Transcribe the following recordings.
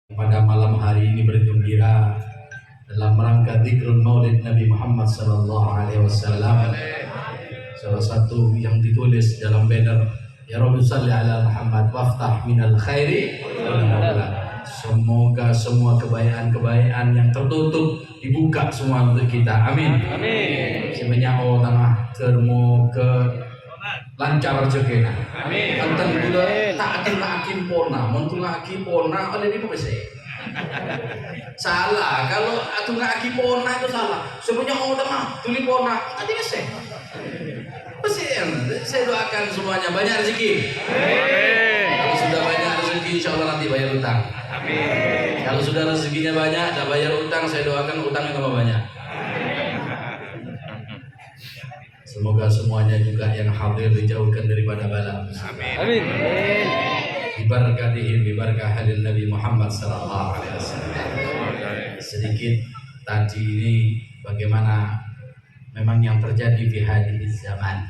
pada malam hari ini bergembira dalam rangka dzikrul Maulid Nabi Muhammad sallallahu alaihi wasallam. Salah satu yang ditulis dalam banner, ya Rabbi salli ala Muhammad waftah minal khairi. Semoga semua kebaikan-kebaikan yang tertutup dibuka semua untuk kita. Amin. Amin. Sebanyak tengah termo ke lancar rezekina. Amin. Antan juga tak akin pona, mentung akin pona oleh di pese. Salah, kalau atu ngaki pona itu salah. Sebenarnya tengah tuli pona, tadi pese. Pesen, saya doakan semuanya banyak rezeki. Amin. Kalau sudah banyak rezeki, insya Allah nanti bayar utang. Amin. Kalau sudah rezekinya banyak, tak bayar utang, saya doakan utangnya tambah banyak. Semoga semuanya juga yang hadir dijauhkan daripada bala. Amin. Bibarakatihim, bibarakah hadil Nabi Muhammad sallallahu alaihi wasallam. Sedikit tadi ini bagaimana memang yang terjadi di hadis zaman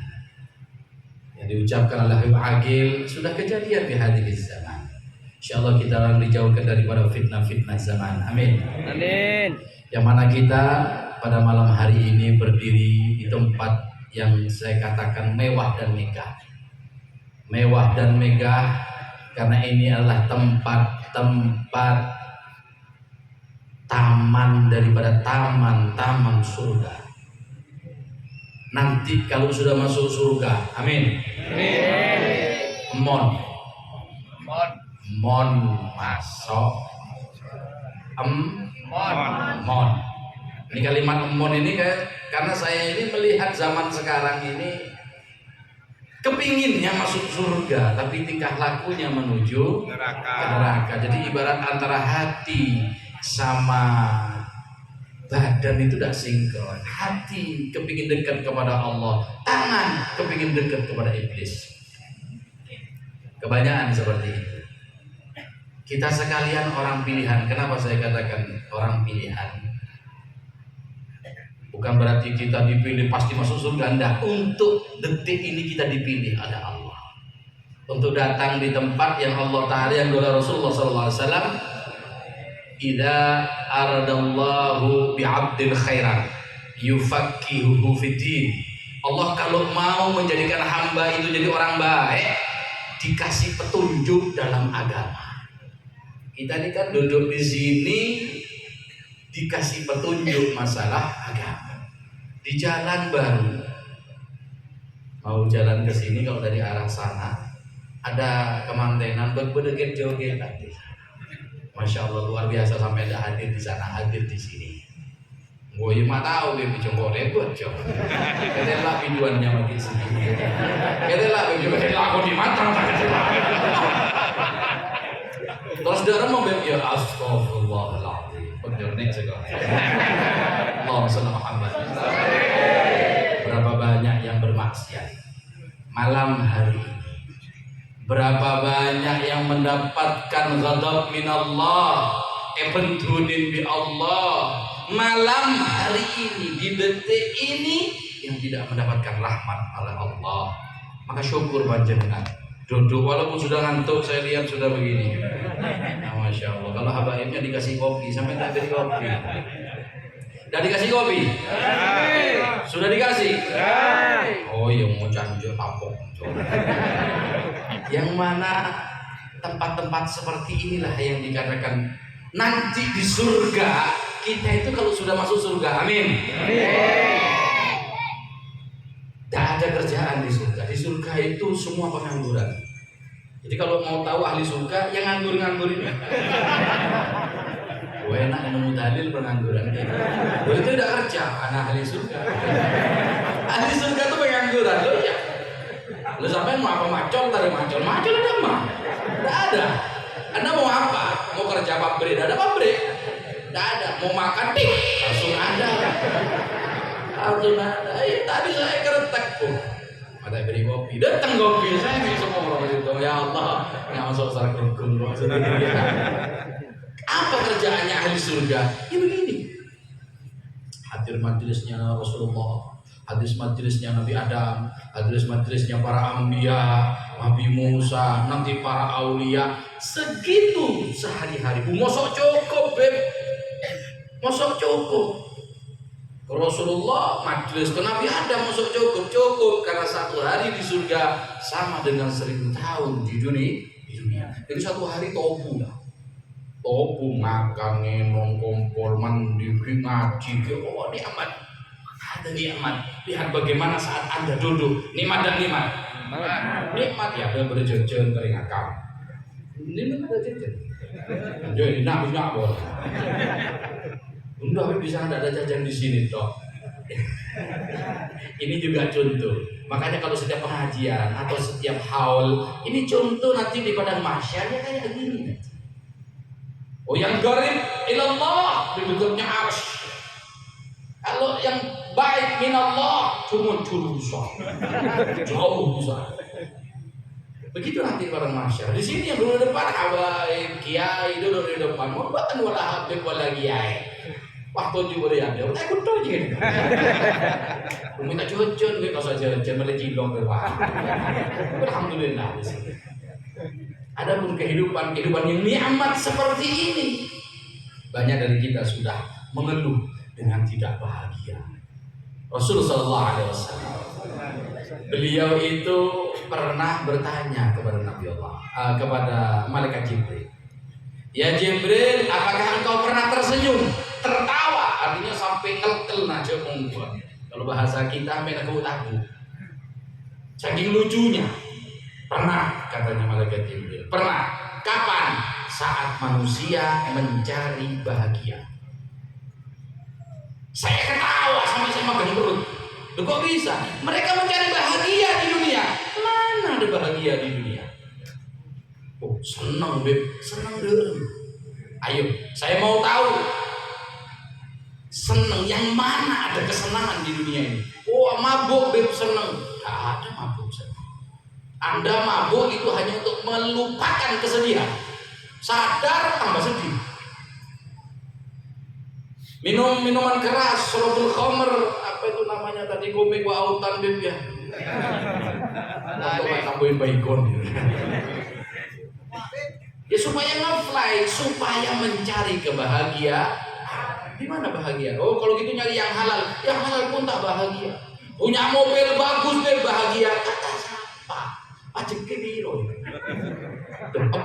yang diucapkan oleh Habib Aqil sudah kejadian di hadis zaman. Insyaallah kita akan dijauhkan daripada fitnah-fitnah zaman. Amin. Amin. Yang mana kita pada malam hari ini berdiri di tempat yang saya katakan mewah dan megah. Mewah dan megah karena ini adalah tempat taman daripada taman surga. Nanti kalau sudah masuk surga, amin. Amin. Mon masuk. Mon. Ini kalimat mon ini karena saya ini melihat zaman sekarang ini kepinginnya masuk surga, tapi tingkah lakunya menuju neraka. Jadi ibarat antara hati sama badan itu tidak sinkron. Hati kepingin dekat kepada Allah, tangan kepingin dekat kepada iblis. Kebanyakan seperti itu. Kita sekalian orang pilihan. Kenapa saya katakan orang pilihan? Bukan berarti kita dipilih pasti masuk surga. Enggak. Untuk detik ini kita dipilih ada Allah. Untuk datang di tempat yang Allah Ta'ala yang oleh Rasulullah SAW. Idza aradallahu bi'abdil khairan yufaqihuhu fiddin. Allah kalau mau menjadikan hamba itu jadi orang baik, dikasih petunjuk dalam agama. Kita ini kan duduk di sini dikasih petunjuk masalah agama. Di jalan baru mau jalan ke sini, kalau dari arah sana ada kemantenan berbedeget joget tadi. Masya Allah luar biasa, sampai tidak hadir di sana, hadir di sini. Gue mah tahu dia bicara repot jauh. Ketelah videoannya bagi sini. Ketelah videoannya aku di mata. Terus darah mau ya astagfirullahaladzim. Penjornek segala. Allahumma shalli Muhammad. Berapa banyak yang bermaksiat malam hari ini. Berapa banyak yang mendapatkan ghadab minallah, pentunin bi Allah malam hari ini, di detik ini yang tidak mendapatkan rahmat oleh Allah. Maka syukur panjenengan. Duduk walaupun sudah ngantuk, saya lihat sudah begini. Nah, Masya Allah. Kalau habaibnya dikasih kopi sampai tak beri kopi. Sudah dikasih kopi? Sudah dikasih? Oh yang mau canjur tapok. Yang mana tempat-tempat seperti inilah yang dikatakan nanti di surga kita itu kalau sudah masuk surga, amin. Tak ada kerjaan di surga. Di surga itu semua pengangguran. Jadi kalau mau tahu ahli surga, yang nganggur-nganggur ini. Gue enak nemu dalil pengangguran. Gue itu tidak kerja, anak ahli surga. Ahli surga itu pengangguran, loh ya. Lo sampai mau apa macol, tarik macol ada mah? Tidak ada. Anda mau apa? Mau kerja pabrik? Tidak ada pabrik. Tidak ada. Mau makan dik? Langsung ada. Langsung ada. Tadi saya keretek pun. Mata beri kopi. Datang kopi. Saya bisa ngomong itu. Ya Allah. Nggak masuk secara kerukun. Apa kerjaannya ahli surga? Ya begini. Hadir majelisnya Rasulullah. Hadis majelisnya Nabi Adam, hadis majelisnya para anbiya, Nabi Musa, nanti para aulia, segitu sehari-hari. Mosok cukup, Beb. Mosok cukup. Rasulullah majelis ke Nabi Adam mosok cukup karena satu hari di surga sama dengan 1000 tahun di dunia. Jadi satu hari tobu lah. Tobu makan, ngemong, kompor, mandi, ngaji, oh nikmat. Ada nikmat. Lihat bagaimana saat Anda duduk, nikmat dan nikmat. Nikmat ya, ada berjajan kering akal. Ini ada jajan. Jadi nak boleh. Udah bisa ada jajan di sini toh. Ini juga contoh. Makanya kalau setiap pengajian atau setiap haul, ini contoh nanti di padang mahsyarnya kayak gini. Oh yang garib ilallah di dekatnya arsy. Kalau yang baik minallah cuma jurusan. Jauh bisa. Begitu nanti padang mahsyar. Di sini yang dulu depan habaib kiai dulu di depan. Mau bukan wala habib wala kiai. Waktu juga dia ada, udah ikut aja. Minta cucun, kita saja jangan cilong berwah. Alhamdulillah di sini. Ada pun kehidupan yang nikmat seperti ini, banyak dari kita sudah mengeluh dengan tidak bahagia. Rasulullah SAW, beliau itu pernah bertanya kepada Nabi Allah, kepada malaikat Jibril. Ya Jibril, apakah engkau pernah tersenyum? Tertawa, artinya sampai ngelkel aja membuat. Kalau bahasa kita sampai tahu. Saking lucunya. Pernah, katanya malaikat Jibril. Pernah. Kapan? Saat manusia mencari bahagia. Saya ketawa sampai saya makan perut. Loh, kok bisa? Mereka mencari bahagia di dunia. Mana ada bahagia di dunia? Oh, senang Beb, senang deh. Ayo, saya mau tahu. Senang yang mana ada kesenangan di dunia ini? Oh, mabuk Beb senang. Tidak ada mabuk senang. Anda mabuk itu hanya untuk melupakan kesedihan. Sadar tambah sedih. Minum minuman keras, syarabul khamr, apa itu namanya tadi, komik wa autan Beb ya. Untuk tambahin baikon. Ya supaya nge-fly, supaya mencari kebahagiaan. Di mana bahagia? Oh kalau gitu nyari yang halal pun tak bahagia. Punya mobil bagus deh bahagia. Kata siapa? Pajak ke biro.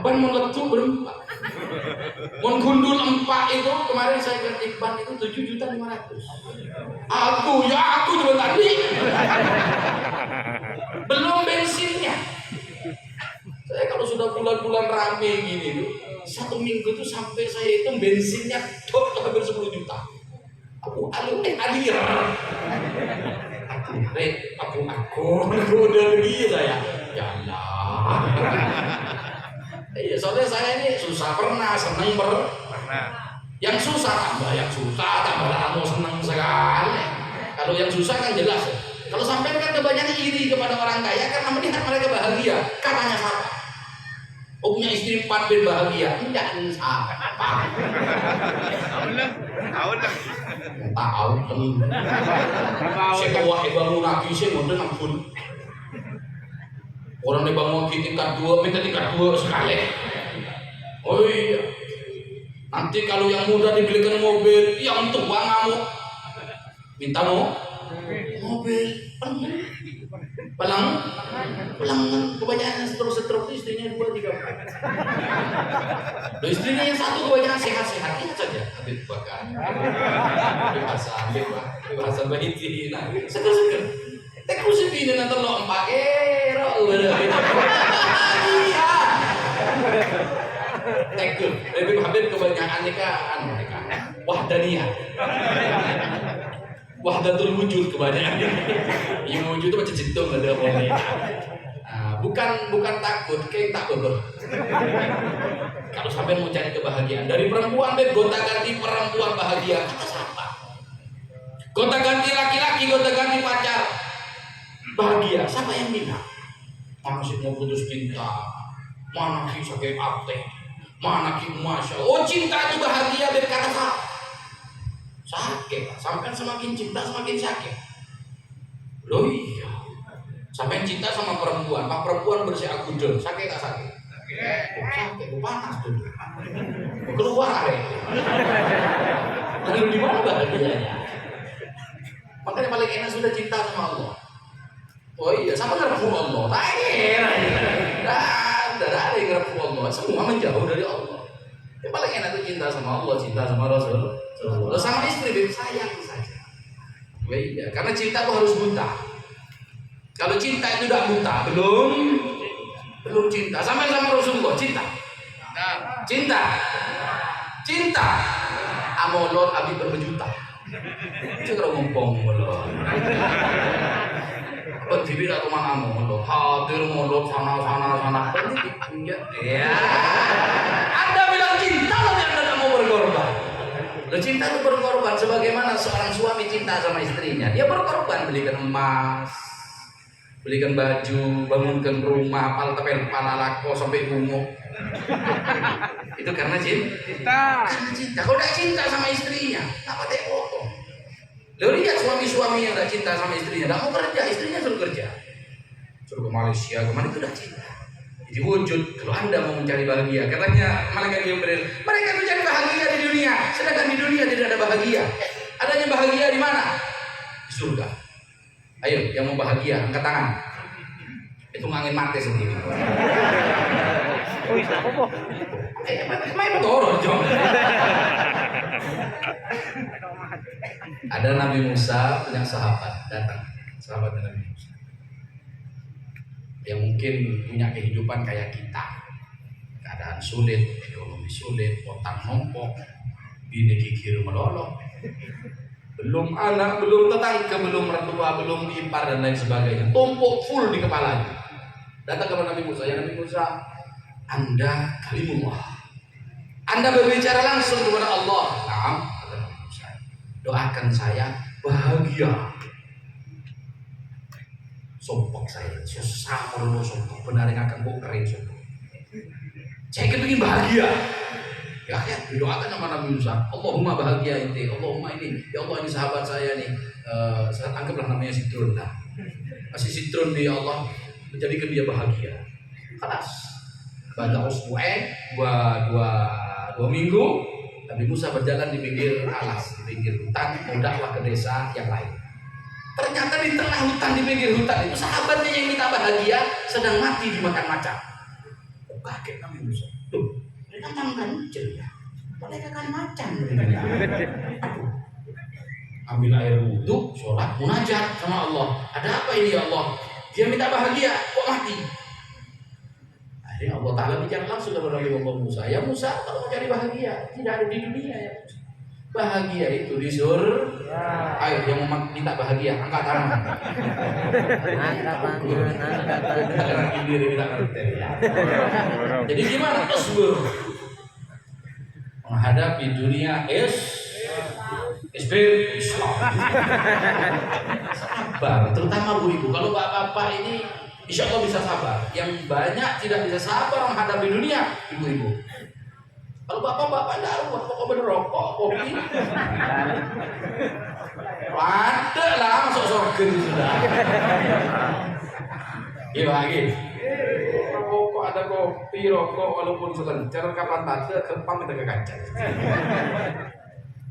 Ban meletup berempat. Mon gundul 4 itu kemarin saya ganti ban itu 7.500.000. Aku juga tadi. Belum bensinnya. Saya kalau sudah bulan-bulan rame gini tuh, 1 minggu tuh sampai saya itu bensinnya hampir 10 juta. Aku alir. Aku udah begini saya. Ya Allah. Iya, soalnya saya ini susah pernah, seneng pernah. Yang susah tambah yang susah, tambah kamu seneng sekali. Kalau yang susah kan jelas. Kalau sampai kan kebanyakan iri kepada orang kaya karena melihat mereka bahagia. Katanya siapa? Oh punya istri 4 ben bahagia. Tidak siapa. Tahun. Saya kawah bangun lagi saya ngoten ampun. Orang yang bangun tingkat 2 minta tingkat 2 sekali. Oh iya. Nanti kalau yang muda dibelikan mobil, yang tua ngamuk. Minta mobil pelang kebanyakan stroke istrinya 2-3 loh istrinya yang 1 kebanyakan sehat-sehat ingat saja Habib Bakar bahasa bahiti nah seger teku sepine nanti lo empakero iya teku Habib kebanyakan nikah wahdaniyah wahdatul wujud kebanyakan. Yang wujud itu macam cintung ada boleh. Bukan takut, kayak takut. Kalau sampai mau cari kebahagiaan dari perempuan deh, gonta-ganti perempuan bahagia kata siapa? Gonta-ganti laki-laki, gonta-ganti pacar bahagia. Siapa yang bilang? Mana sih mau putus cinta? Mana sih sakit hati? Mana sih masya? Oh cinta itu bahagia dari kata siapa? Sakit, sampai semakin cinta semakin sakit. Loh iya, sampai cinta sama perempuan, pak perempuan bersih agudel, sakit tak sakit? Sakit, panas tuh. Keluar ya. Lalu di mana bahagianya? Makanya paling enak sudah cinta sama Allah. Oh iya, sama ngerepuk Allah. Tidak ada yang ngerepuk Allah. Semua menjauh dari Allah. Yang paling enak itu cinta sama Allah, cinta sama Rasul. Sama istri, sayang saja. Oh iya, karena cinta itu harus buta. Kalau cinta itu tidak buta, belum cinta. Sama Rasulullah, cinta. Amolor abi berjuta. Itu kalau ngomong molor. Berdiri di rumah amolor, hadir molor sana. Ya. Anda bilang cinta, tapi Anda tidak mau berkorban. Cinta itu berkorban, sebagaimana seorang suami cinta sama istrinya. Dia berkorban, belikan emas, belikan baju, bangunkan rumah, tapel kepala lako sampai umur. Itu karena cinta. Karena cinta. Kalau tidak cinta sama istrinya, apa teh potong? Lalu lihat suami-suami yang tidak cinta sama istrinya, tidak mau kerja, istrinya suruh kerja, suruh ke Malaysia, kemana itu tidak cinta. Jadi wujud kalau Anda mau mencari bahagia, katanya malaikat Jibril, mereka mencari bahagia di dunia, sedangkan di dunia tidak ada bahagia. Adanya bahagia di mana? Di surga. Ayo, yang mau bahagia, angkat tangan. Itu ngangin mati sendiri. Main motor, Jom. Ada Nabi Musa punya sahabat datang, sahabat Nabi Musa, yang mungkin punya kehidupan kayak kita, keadaan sulit, ekonomi sulit, utang numpuk, bini kikir melolong, belum anak, belum tetangga, belum mertua, belum ipar dan lain sebagainya, tumpuk full di kepalanya. Datang kepada Nabi Musa, ya Nabi Musa, Anda kalimullah, Anda berbicara langsung kepada Allah. Nah, kata Nabi Musa, doakan saya bahagia. Sompok saya, sama dulu sompok, benar yang akan bau kering sompok. Saya ingin bahagia. Ya, didoakan sama Nabi Musa, Allahumma bahagia ini, Allahumma ini, ya Allah ini sahabat saya nih, saya anggaplah namanya Sitrun lah. Masih Sitrun nih ya Allah, menjadikan dia bahagia. Kelas. Pada usbu'ain, dua minggu, Nabi Musa berjalan di pinggir alas, di pinggir hutan, mau dakwah ke desa yang lain. Ternyata di tengah hutan, di pinggir hutan itu sahabatnya yang minta bahagia sedang mati dimakan macan. Kaget Nabi Musa. Tuh, mereka makan ya. Mereka kan macan. Ambil air wudhu, sholat, munajat sama Allah. Ada apa ini ya Allah? Dia minta bahagia, kok mati? Akhirnya Allah Ta'ala bicara langsung kepada Nabi Musa. Ya Musa, kalau mau cari bahagia, tidak ada di dunia ya Musa. Bahagia itu di surga. Ayo yang mau minta bahagia, angkat tangan. Angkat tangan. Jadi gimana? Asbur. Menghadapi dunia Islam. Sabar, terutama Bu Ibu. Kalau bapak-bapak ini insya Allah bisa sabar. Yang banyak tidak bisa sabar menghadapi dunia, ibu-ibu. Kalau bapak-bapak tidak ruwet, pokok berrokok, kopi. Ada lah, masuk surga sudah. Iya lagi. Rokok ada kopi, rokok walaupun selencar, kapan tadi, kempang kita kekancan.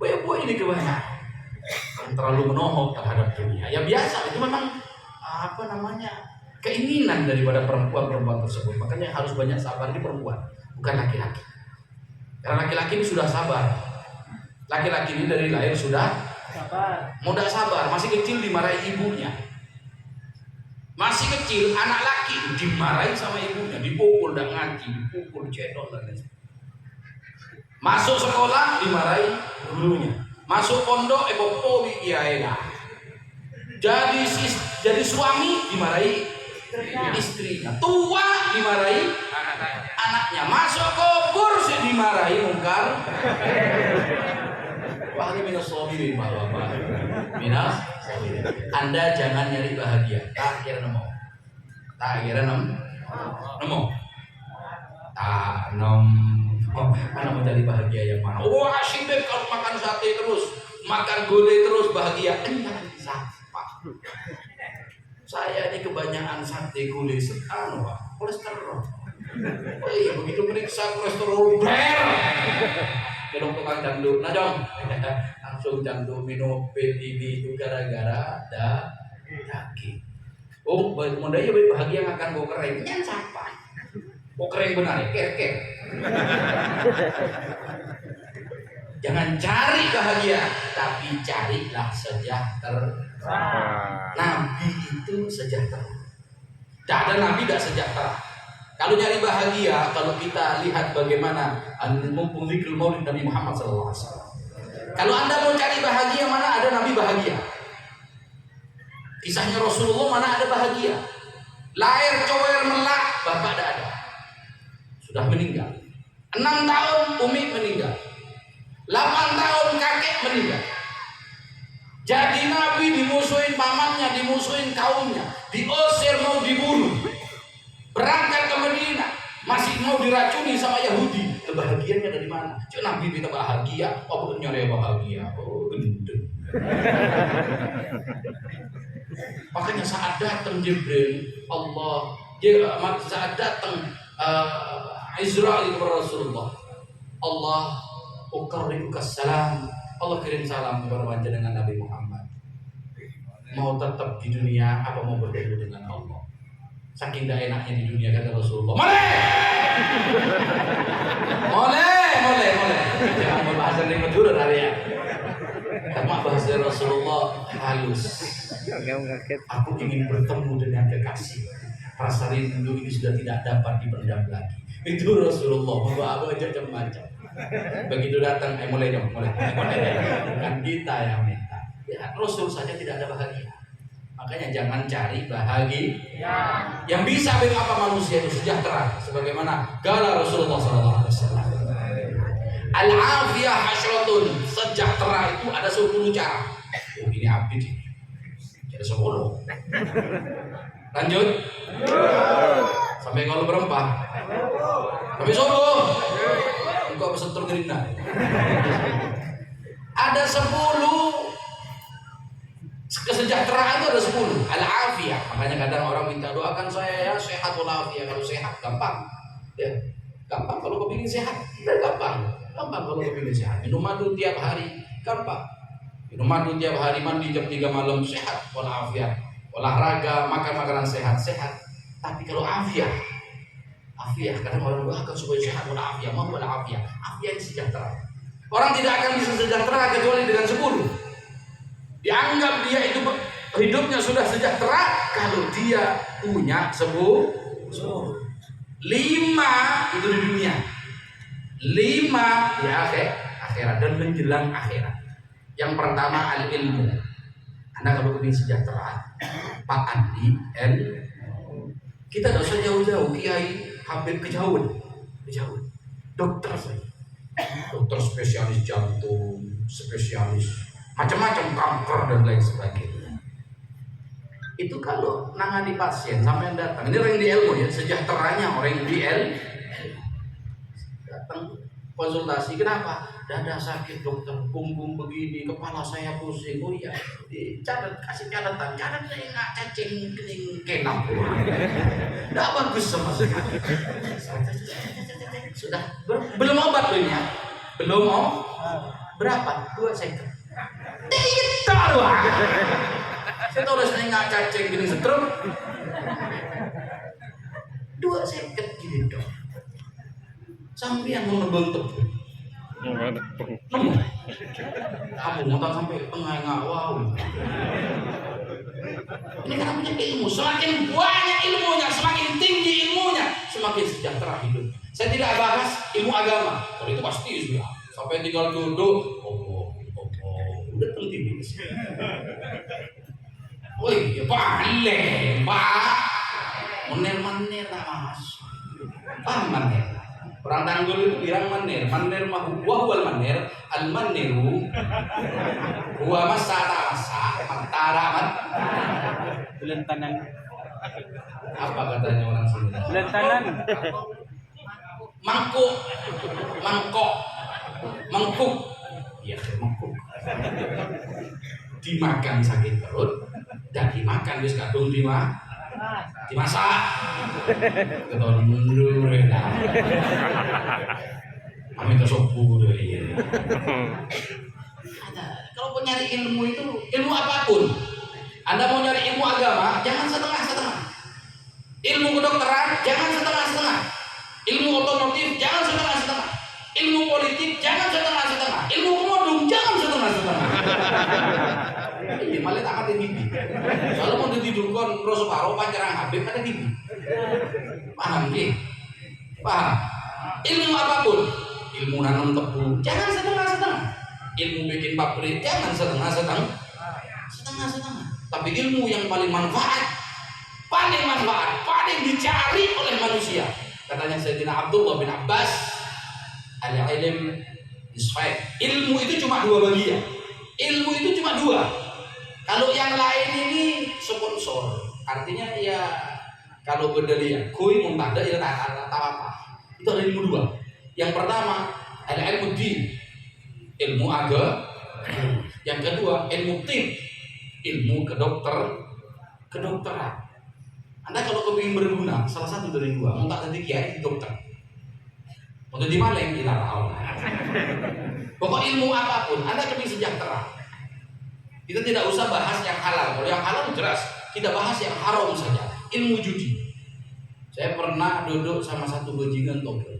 Bu ini kebanyakan. Terlalu menohok terhadap dunia. Ya biasa, itu memang apa namanya keinginan daripada perempuan tersebut. Makanya harus banyak sabar di perempuan, bukan laki-laki. Karena laki-laki ini sudah sabar. Laki-laki ini dari lahir sudah sabar. Mudah sabar, masih kecil dimarahi ibunya. Masih kecil anak laki dimarahi sama ibunya, dipukul dan ngaji, dipukul cedok dan lain. Masuk sekolah dimarahi gurunya. Masuk pondok popo kiailah. Jadi suami dimarahi istrinya. Tua dimarahi anaknya. Masuk kubur dimarahi mungkar. Wahai minas sabirin, Bapak. Minas, Anda jangan nyari bahagia. Tak kira nemu. Mana mau cari bahagia yang mana? Oh asyik deh kalau makan sate terus, makan gulai terus bahagia. Saya ini kebanyakan sate gulai kolesterol. Begitu periksa kolesterol ber. Kedong tukang candu, nah dong, langsung candu minum PTB itu gara-gara ada daging. Oh, mudah ya bahagia akan bau kering, nyan sampai. Bau kering benar ya, ker. Jangan cari bahagia, tapi carilah sejahtera. Nabi itu sejahtera. Tidak ada nabi tidak sejahtera. Kalau nyari bahagia, kalau kita lihat bagaimana mumpung zikrul maulid Nabi Muhammad SAW. Kalau Anda mau cari bahagia, mana ada nabi bahagia? Kisahnya Rasulullah mana ada bahagia? Lahir cower melak, bapak tidak ada. Sudah meninggal. 6 tahun umi meninggal. 8 tahun kakek meninggal. Jadi Nabi dimusuhin pamannya, dimusuhin kaumnya, diusir mau dibunuh. Berangkat ke Madinah, masih mau diracuni sama Yahudi. Kebahagiaannya dari mana? Cuma Nabi minta bahagia, oh nyari bahagia. Oh gendeng. Makanya saat datang Jibril, saat datang Israel kepada Rasulullah, Allah uqarribuka salam. Allah kirim salam kepada panjenengan Nabi Muhammad. Mau tetap di dunia apa mau bertemu dengan Allah? Saking gak enaknya di dunia kata Rasulullah. Boleh. Jangan membahas dari dulu hari ya. Karena bahasa Rasulullah halus. Aku ingin bertemu dengan kekasih. Rasa rindu ini sudah tidak dapat dipendam lagi. Itu Rasulullah membawa macam-macam. Begitu datang, mulai. Bukan kita yang minta. Ya, Rasul saja tidak ada bahagia. Makanya jangan cari bahagia. Yang bisa bikin apa manusia itu sejahtera. Sebagaimana gala Rasulullah SAW. Al-afiyah hasyratun. Sejahtera itu ada 10 cara. Oh, ini abid ini. Jadi 10. Lanjut. Sampai kalau berempah. Sampai subuh. Engkau pesentur gerina. Ada 10 kesejahteraan itu ada 10. Al-afiyah. Makanya kadang orang minta doakan saya ya sehat walafiat. Kalau sehat gampang. Ya. Gampang kalau kepingin sehat. Gampang kalau kepingin sehat. Minum madu tiap hari gampang. Minum madu tiap hari, mandi jam 3 malam sehat walafiat. Olahraga, makan makanan sehat. Tapi kalau afiat, kadang orang doakan supaya sehat walafiat, mau walafiat. Afiat sejahtera. Orang tidak akan bisa sejahtera kecuali dengan 10. Dianggap dia itu hidupnya sudah sejahtera kalau dia punya 10. 5 itu di dunia, 5 di akhirat dan menjelang akhirat. Yang pertama al-ilmu. Anda kalau ingin sejahtera, Pak Andi kita tidak usah jauh-jauh, Kiai Habib kejauhan. Dokter saja. Dokter spesialis jantung, spesialis macam-macam kanker dan lain sebagainya. Itu kalau nangani pasien sampai yang datang, ini orang di ilmu ya, sejahteranya orang yang di ilmu datang konsultasi, kenapa? Dada sakit dokter, punggung begini, kepala saya pusing. Oh iya, dicatat, kasih catatan, saya nggak cacing kening kenap. Nggak bagus sama sekali. Sudah belum obat loh ya, belum mau berapa? 2 second. Itu doang. Saya tahu saya nggak cacing gini setrum. 2 second gini dong. Sampai yang menebang tebing. Aku ngutang sampai tengah ngawau. Ini karena punya ilmu. Semakin banyak ilmunya, semakin tinggi ilmunya, semakin sejahtera hidup. Saya tidak bahas ilmu agama. Kalau itu pasti sudah. Sampai tinggal duduk, udah penting ini. Woi, ya balik, Pak. Mener tak mas. Mener. Orang Tanggul itu bilang mener mah wal mener, al maneru. Huwa masata mantara man. Belentanan. Apa katanya orang sini? Belentanan. Mangkuk. Iya, mangkuk. Dimakan sakit perut dan dimakan wis kadung dimasak. Keton mundur lah. Kami kesopu deh. Kalau mau nyari ilmu itu ilmu apapun. Anda mau nyari ilmu agama, jangan setengah-setengah. Ilmu kedokteran, jangan setengah-setengah. Ilmu otomotif, jangan setengah-setengah. Ilmu politik, jangan setengah-setengah. Ilmu kemodung, jangan setengah-setengah. Ini malah tak ada bibi. Kalau mau didudukkan Rosoparo, pacaran Habib, ada bibi. Paham sih? Paham? Ilmu apapun, ilmu nanam tebu, jangan setengah-setengah. Ilmu bikin pabrik, jangan setengah-setengah. Setengah-setengah. Tapi ilmu yang paling manfaat, paling dicari oleh manusia. Katanya Sayyidina Abdullah bin Abbas, al-ilm isfaid. Ilmu itu cuma dua bagian. Ilmu itu cuma dua. Kalau yang lain ini sponsor, artinya ya kalau berdalil kui muntada ya tak apa. Itu ada ilmu dua. Yang pertama al-ilmu din, ilmu agama. Yang kedua ilmu tib, ilmu kedokteran. Anda kalau kepingin berguna, salah satu dari dua, mau tak jadi kiai dokter, untuk di Maleng kita tahu. Pokok ilmu apapun, Anda kepingin sejahtera. Kita tidak usah bahas yang halal. Kalau yang halal jelas, kita bahas yang haram saja. Ilmu judi. Saya pernah duduk sama satu bajingan togel,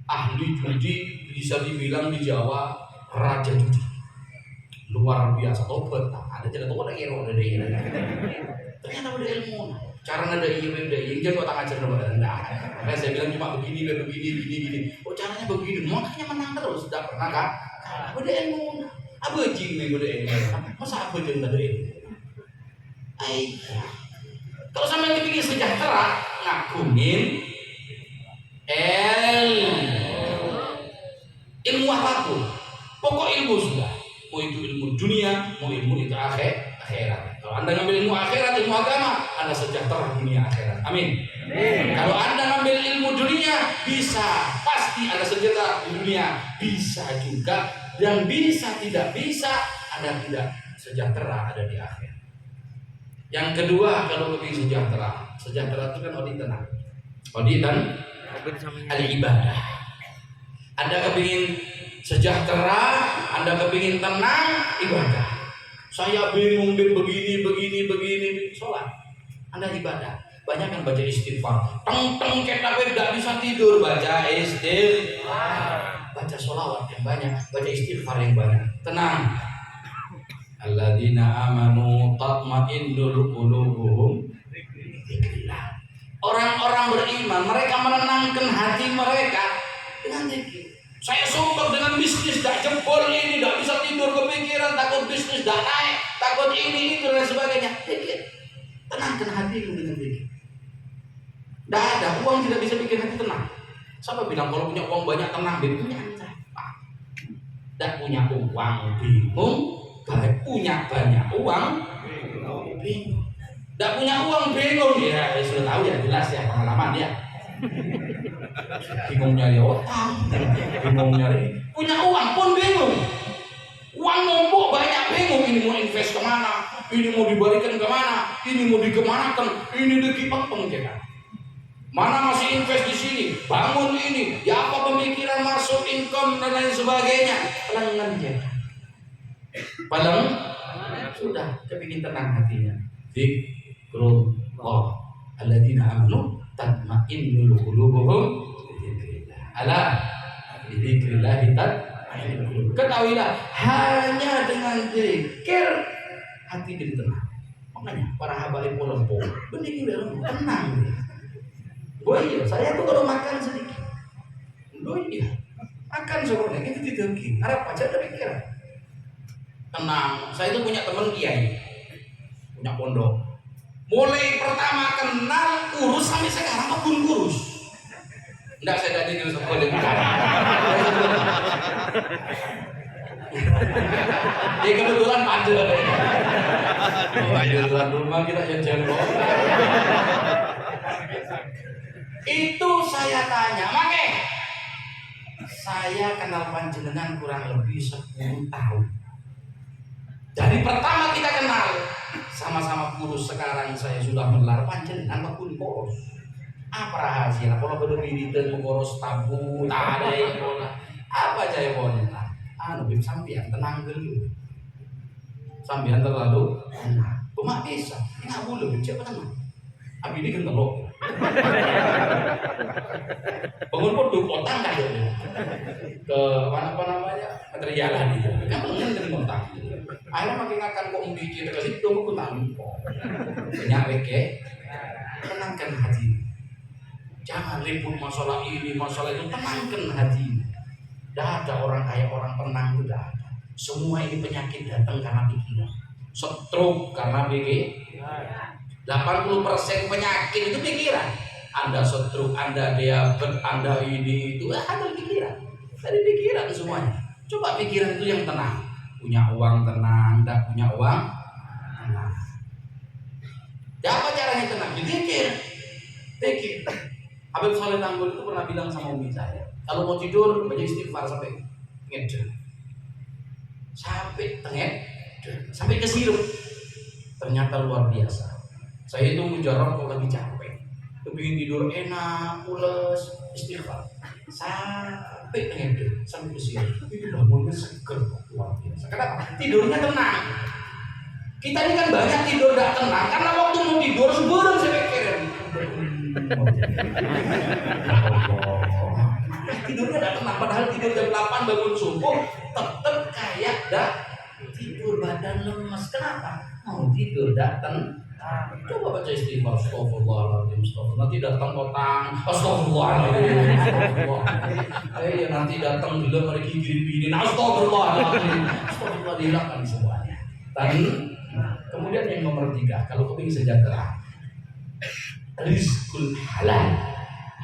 ahli judi, bisa dibilang di Jawa raja judi. Luar biasa, tobat. Ada tidak tahu ada hero ada dia. Ternyata ada ilmu. Cara nada iya, jangan kau tak ajar kepada anda. Makanya saya bilang cuma begini. Oh caranya begini, makanya menang terus. Tidak pernah kan? Ada ilmu. Apa jing nih ada ilmu? Masa apa jing ada ilmu? Kalau sampai dipikir sejahtera, ngakumin ilmu apapun. Pokok ilmu sudah. Mau itu ilmu dunia, mau ilmu itu akhirat. Kalau Anda ngambil ilmu akhirat, ilmu agama, Anda sejahtera dunia akhirat. Amin. Kalau Anda ngambil ilmu dunia, bisa pasti Anda sejahtera di dunia, bisa juga, dan bisa tidak bisa Anda tidak sejahtera ada di akhirat. Yang kedua, kalau lebih sejahtera itu kan tenang. Ada ibadah. Anda kepingin sejahtera, Anda kepingin tenang, ibadah. Saya bingung begini, sholat. Anda ibadah. Banyak yang baca istighfar. Teng kita tidak bisa tidur, baca istighfar. Baca sholawat yang banyak, baca istighfar yang banyak. Tenang. Alladzina amanu tatma'innul qulubuhum dzikrillah. Orang-orang beriman, mereka menenangkan hati mereka dengan zikir. Saya sumpah dengan bisnis tak jempol ini, tak bisa tidur kepikiran, takut bisnis tak naik, takut ini itu dan sebagainya. Zikir. Tenangkan hatimu dengan zikir. Tidak ada uang tidak bisa bikin hati tenang. Siapa bilang kalau punya uang banyak tenang? Punya tidak punya uang bingung, punya banyak uang bingung. Tidak punya uang bingung ya sudah tahu ya, jelas ya pengalaman ya. Bingung nyari otak, bingung nyari punya uang pun bingung. Uang numpuk banyak bingung, ini mau invest kemana, ini mau dibalikan kemana, ini mau dikemanakan, ini dikipak pengecekan. Mana masih invest di sini, bangun ini, ya apa pemikiran masuk income dan lain sebagainya. Pelangan jangan. Padahal sudah kepingin tenang hatinya. Zikrullah alladzina amanu tatma'innul qulubuhum bidzikrillah. Ala bidzikrillah tatma'innul qulub. Ketahuilah hanya dengan zikir hati jadi tenang. Makanya para habaib Polempo bening dalam tenang. Oh iya, saya tuh kalau makan sedikit. Oh iya, makan sore kita didengki. Harap aja ada pikiran. Tenang. Saya itu punya teman kiai, punya pondok. Mulai pertama kenal kurus sampai sekarang pun kurus. Enggak, saya tadi di sekolah dia bukan. Dia kebetulan ada. Kebetulan rumah kita jajan. Itu saya tanya, makanya saya kenal panjenengan kurang lebih 10 tahun. Dari pertama kita kenal sama-sama kurus sekarang saya sudah melar panjenengan pun poros. Apa rahasia? Kalau belum diri mengurus tabu, tak ada yang bola. Apa jaya bola? Bib sampian tenang dulu. Sampian terlalu tenang. Cuma bisa. Nggak boleh bib siapa tenang. Abi ini kan telok. Bangun pun duk otang kan ya. Ke apa namanya? Materialan itu. Kan pengen dari otang. Akhirnya makin akan kok membikin ke situ aku tahu. Banyak weke. Tenangkan hati. Jangan ribut masalah ini, masalah itu, tenangkan hati. Tidak ada orang kaya orang tenang, itu tidak ada. Semua ini penyakit datang karena pikiran. Stroke karena pikiran. 80% penyakit itu pikiran. Anda stroke, Anda diabetes, Anda ini itu ada pikiran. Dari pikiran semuanya. Coba pikiran itu yang tenang. Punya uang tenang, tidak punya uang tenang. Apa caranya tenang? Dipikir. Pikir. Habib Saleh Tanggul itu pernah bilang sama umi saya, kalau mau tidur baca istighfar sampai ngeder, sampai tengek, sampai kesirup. Ternyata luar biasa. Saya itu mujarab kalau lagi capek, kepingin tidur enak, pules, istighfar, sampai tengek, sampai kesirup. Itu bangunnya seger, luar biasa. Kenapa? Tidurnya tenang. Kita ini kan banyak tidur tidak tenang karena waktu mau tidur sebelum saya pikirin. Tidurnya tidak tenang, padahal tidur jam 8 bangun subuh tetap kayak dah tidur badan lemes. Kenapa? Mau tidur tidak tenang. Coba baca istighfar, astagfirullahaladzim, astagfirullah. Nanti datang otang, astagfirullahaladzim, astagfirullah. Nanti datang juga mereka giring-giring, astagfirullahaladzim, astagfirullah, dihilangkan semuanya. Dan kemudian yang nomor 3, kalau kau ingin sejahtera, rizqul halal,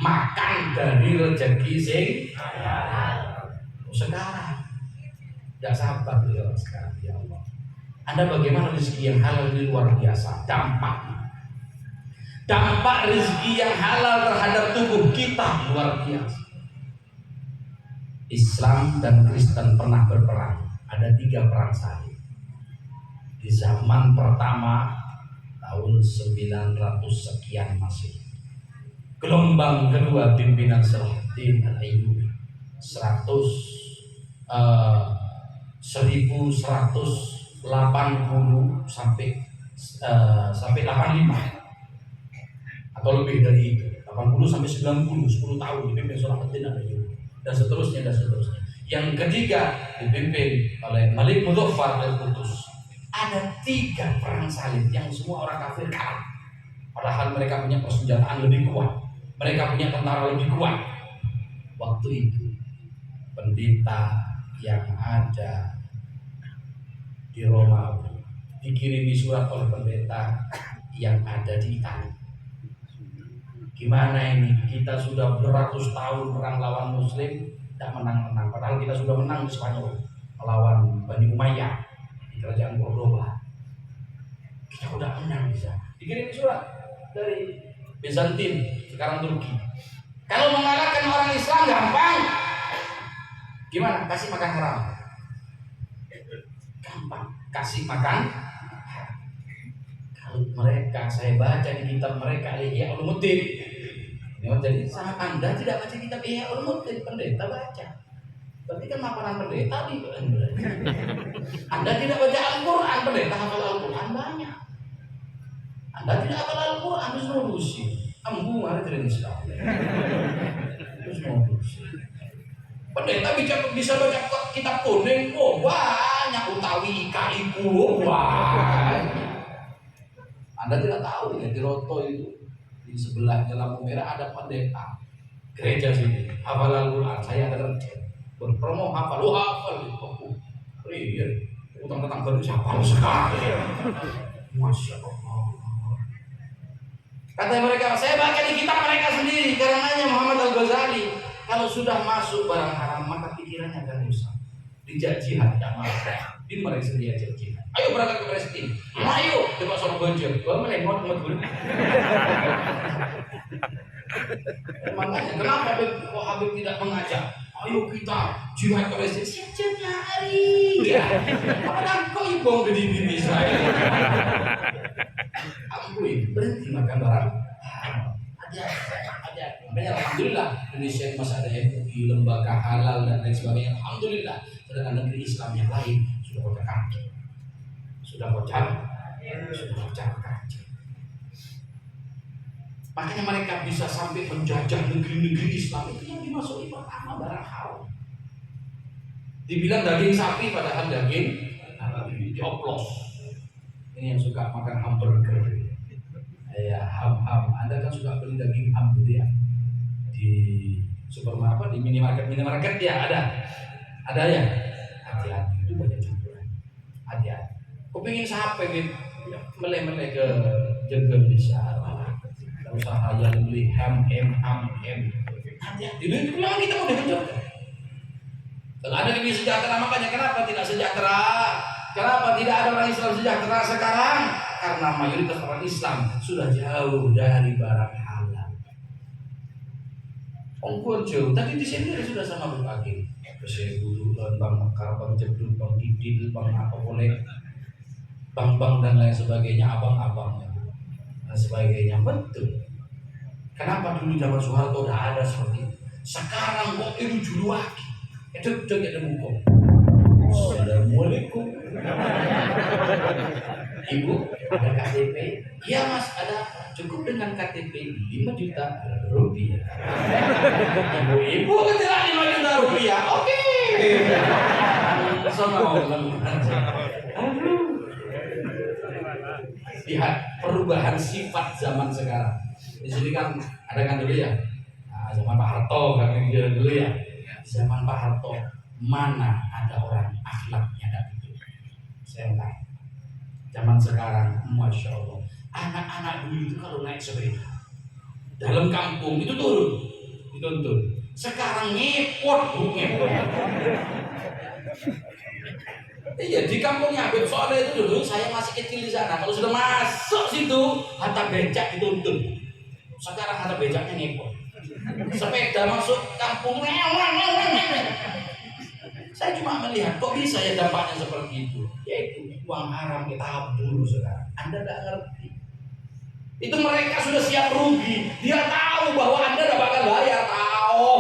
makan dari rezeki sing halal. Sekarang tidak sabar ya sekarang ya Allah. Anda bagaimana rezeki yang halal ini luar biasa dampaknya. Dampak rezeki yang halal terhadap tubuh kita luar biasa. Islam dan Kristen pernah berperang. Ada 3 perang salib. Di zaman pertama tahun 900 sekian Masehi. Gelombang kedua pimpinan Salahuddin Al-Ayyubi 1180 sampai 85 atau lebih dari itu, 80 sampai 90, 10 tahun dipimpin Salahuddin Al-Ayyubi dan seterusnya. Yang ketiga dipimpin oleh Malik Muzaffar Al-Qutuz. Ada 3 perang salib yang semua orang kafir kalah. Padahal mereka punya persenjataan lebih kuat, mereka punya tentara lebih kuat. Waktu itu pendeta yang ada di Romawi dikirimi surat oleh pendeta yang ada di Italia. Gimana ini? Kita sudah beratus tahun perang lawan Muslim, tidak menang-menang. Padahal kita sudah menang di Spanyol melawan Bani Umayyah. Kerajaan Cordoba kita udah menang bisa. Dikirim surat dari Bizantin, sekarang Turki. Kalau mengalahkan orang Islam gampang. Gimana? Kasih makan haram. Gampang. Kasih makan haram. Kalau mereka, saya baca di kitab mereka Ihya Ulumuddin. Jadi sama Anda tidak baca kitab Ihya Ulumuddin, pendeta baca. Berarti kan makanan pendeta di Anda tidak baca Al-Quran, pendeta hafal Al-Quran banyak. Anda tidak hafal Al-Quran, harus ngurusi. Ambu ada dari Islam. Terus ngurusi. Pendeta bisa baca kitab kuning, oh banyak, utawi kaiku, banyak. Anda tidak tahu ya, di Roto itu di sebelahnya lampu merah ada pendeta gereja sini, hafal Al-Quran. Saya ada kerja berpromo hafal, hafal itu. Iya, utang baru siapa sekali. Masya Allah. Kata mereka, saya baca di kitab mereka sendiri. Karenanya Muhammad Al-Ghazali, kalau sudah masuk barang haram maka pikirannya akan rusak. Dijak jihad, tidak mau. Ini mereka sendiri ajak jihad. Ayo berangkat ke Palestina. Ayo coba soal banjir. Gua melengok dulu. Makanya kenapa Habib tidak mengajak? Ayo kita jihad ke Palestina setiap hari. Ya. Apakah kau ibong di Israel? akui berhenti makan barang haram. Ada. Makanya alhamdulillah Indonesia masih ada MUI, lembaga halal dan lain sebagainya. Alhamdulillah. Sedangkan negeri Islam yang lain sudah kocar kacir. Sudah kocar kacir. Makanya mereka bisa sampai menjajah negeri-negeri Islam itu yang dimasuki pertama barang haram. Dibilang daging sapi padahal daging dioplos. Ini yang suka makan hamburger. Ya ham. Anda kan suka beli daging ham gitu ya. Di supermarket, di minimarket ya ada ya. Hati-hati itu banyak campuran. Hati-hati. Kepingin sampai gitu meleh-meleh ke jengkel besar. Usaha yang beli ham. Hati-hati. Itu memang kita udah hancur. Kalau ada negeri sejahtera, makanya kenapa tidak sejahtera? Kenapa tidak ada orang Islam sejahtera sekarang? Karena mayoritas orang Islam sudah jauh dari barang halal. Ongkol jauh, tapi di sini sudah sama berbagi. Kesebu, Bang Mekar, Bang Jedul, Bang Didil, Bang apa boleh, Bang dan lain sebagainya, abang-abangnya dan sebagainya. Betul. Kenapa dulu zaman Soeharto udah ada seperti itu? Sekarang kok itu dulu lagi. Itu ada buku. Assalamualaikum. Ibu, ada KTP? Iya Mas, ada. Cukup dengan KTP 5 juta rupiah. Ibu ketiga 5 juta rupiah. Oke. Lihat perubahan sifat zaman sekarang. Di sini kan ada kan dulu ya. Nah, zaman Pak Harto kan dulu ya. Zaman Pak Harto mana ada orang akhlaknya dan itu saya enggak. Zaman sekarang masya Allah anak-anak dulu itu kalau naik sepeda dalam kampung itu turun dituntun. Sekarang ngepot. Iya di kampungnya Habib soalnya itu dulu saya masih kecil di sana. Kalau sudah masuk situ hantar becak dituntun. Sekarang hantar becaknya ngepot. Sepeda masuk kampung saya cuma melihat kok bisa ya dampaknya seperti itu. Yaitu uang haram kita tabur sekarang. Anda tidak ngerti. Itu mereka sudah siap rugi. Dia tahu bahwa Anda tidak bakal bayar. Tahu.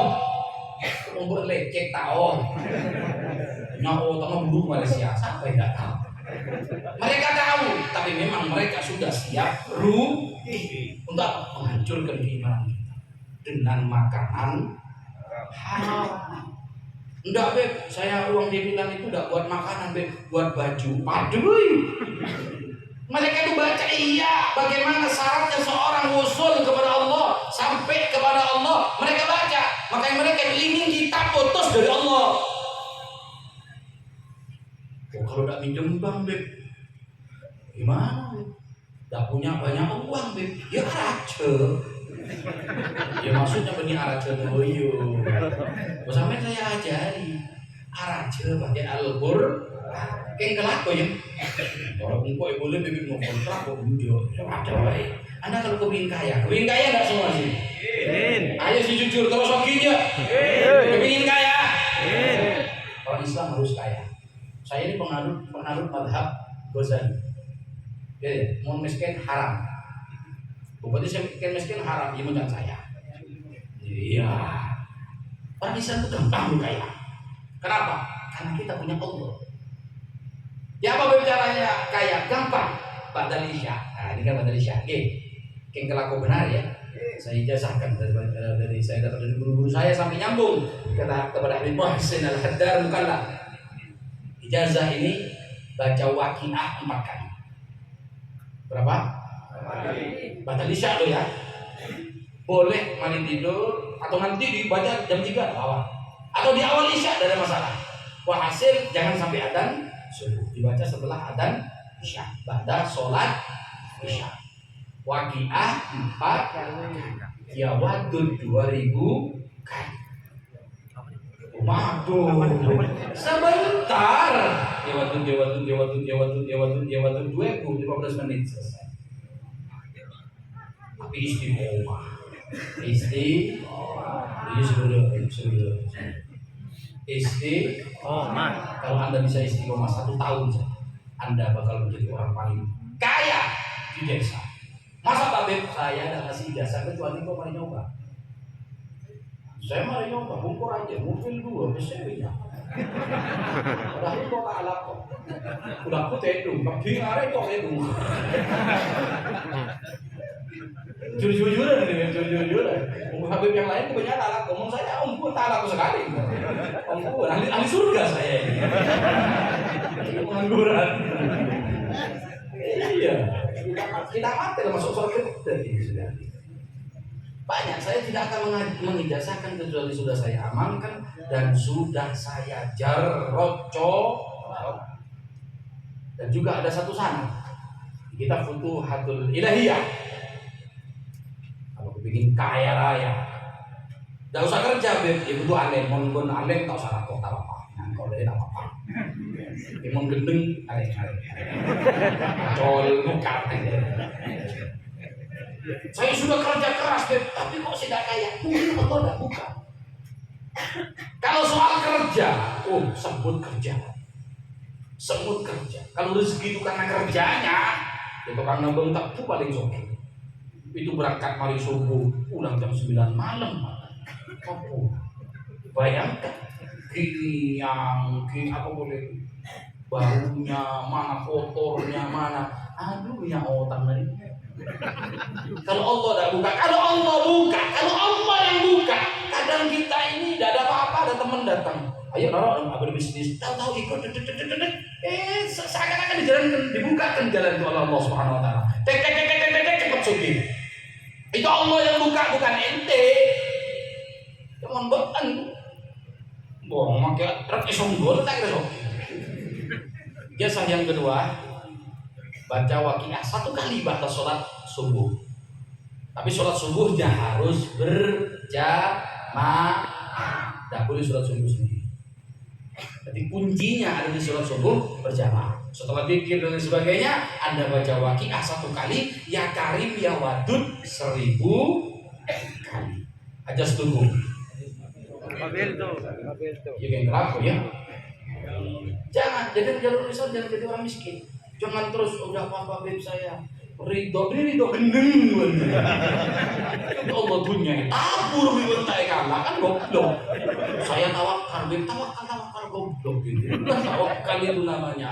Umur lecek tahu. Nyawa tengah buruk Malaysia. Siapa yang tidak tahu? Mereka tahu, tapi memang mereka sudah siap rugi untuk menghancurkan keimanan kita dengan makanan haram. Enggak Beb, saya uang dibilang itu enggak buat makanan Beb, buat baju. Paduy. Mereka itu baca iya, bagaimana syaratnya seorang usul kepada Allah, sampai kepada Allah. Mereka baca, makanya mereka ingin kita putus dari Allah. Oh, kalau enggak minjem bank Beb, gimana Beb? Enggak punya banyak uang Beb, ya raja. Ya maksudnya begini araja doyo. Sampai saya ajari araja pakai Al-Qur'an. Kayak kelak ya. Kalau engkau boleh bibit mau kontrak kok mundur. Ada baik. Anda kalau kepingin kaya enggak semua sih. Ayo sih jujur terus hokinya. Kepingin kaya. Orang Islam harus kaya. Saya ini penganut mazhab Ghazali. Jadi mau miskin haram. Berarti saya miskin haram iman saya. Iya. Orang Islam itu gampang kaya. Kenapa? Karena kita punya Allah. Ya apa caranya kaya? Gampang. Badalisya. Nah ini kan badalisya. Oke. Yang kelaku benar ya. Saya ijazahkan dari saya dapat dari guru-guru saya sampai nyambung kepada Habib Muhsin Al-Haddar Mukalla. Ijazah ini baca Waqiah 4 kali. Berapa? Badalisya lo ya. Boleh mandi tidur atau nanti dibaca jam 3 awal. Atau di awal isya tidak ada masalah. Walhasil jangan sampai adzan subuh, dibaca setelah adzan isya, pada sholat isya. Waqiah 4, ya wadud 2000 kali. Waduh, sebentar. Ya wadud 15 menit selesai. Tapi istiqomah. Istiqomah. Kalau Anda bisa istiqomah 1 tahun saja, Anda bakal menjadi orang paling kaya di desa. Masa Pak Beb, saya tidak ngasih ijazah kecuali kau mari nyoba. Saya mari nyoba, bungkur aja, mobil 2, besarnya. Padahal kau tak alap kok. Udah aku tedung, tapi ngare kok tedung. Jujur-jujuran ini, jujur-jujuran. Habib yang lain kebanyakan alap, ngomong saya pun tak alap sekali. Pun ahli surga saya ini. Pengangguran. Iya, kita mati lah masuk surga sudah. Banyak, saya tidak akan mengijazahkan kecuali sudah saya amankan dan sudah saya jarroco. Dan juga ada satu sana, kita Futuhatul Ilahiyah. Kalau kepingin kaya raya, tidak usah kerja, Beb. Ya butuh alim, mon alim tak usah rakok, tak apa. Kalau dari tak apa. Imam gendeng, alim. Col muka. Saya sudah kerja keras, Beb, tapi kok tidak kaya? Mungkin Allah tidak buka. Kalau soal kerja, sebut kerja. Kalau rezeki itu karena kerjanya, itu karena bentak itu paling soke. Itu berangkat mari subuh, pulang jam 9 malam. Bayangkan, apa boleh? Baunya, mana kotornya, mana. Aduh, ya otak tadi. Kalau Allah tidak buka, kalau Allah yang buka, kadang kita ini tidak ada apa-apa, ada teman datang, ayo naruh berbisnis, tahu-tahu ikut, seakan-akan dibukakan jalan itu Allah Subhanahu Wa Taala, cepat sugih. Itu Allah yang buka, bukan ente. Cuman bukan, bohong makai truk esonggol tak kira. Jasa yang kedua, baca Waqiah 1 kali batas sholat subuh. Tapi sholat subuhnya harus berjamaah. Tidak boleh sholat subuh sendiri. Jadi kuncinya ada di sholat subuh berjamaah. Setelah zikir dan sebagainya, Anda baca Waqiah 1 kali, ya Karim ya Wadud 1000 kali. Aja setuju. Ya yang kelaku ya. Jangan jadi jalur Islam, jangan jadi orang miskin. Jangan terus udah apa Beb saya ridho gendeng. Allah punya tabur dibentai kalah kan goblok. Saya tawakal Beb, tawakal goblok gitu. Tawakal itu namanya.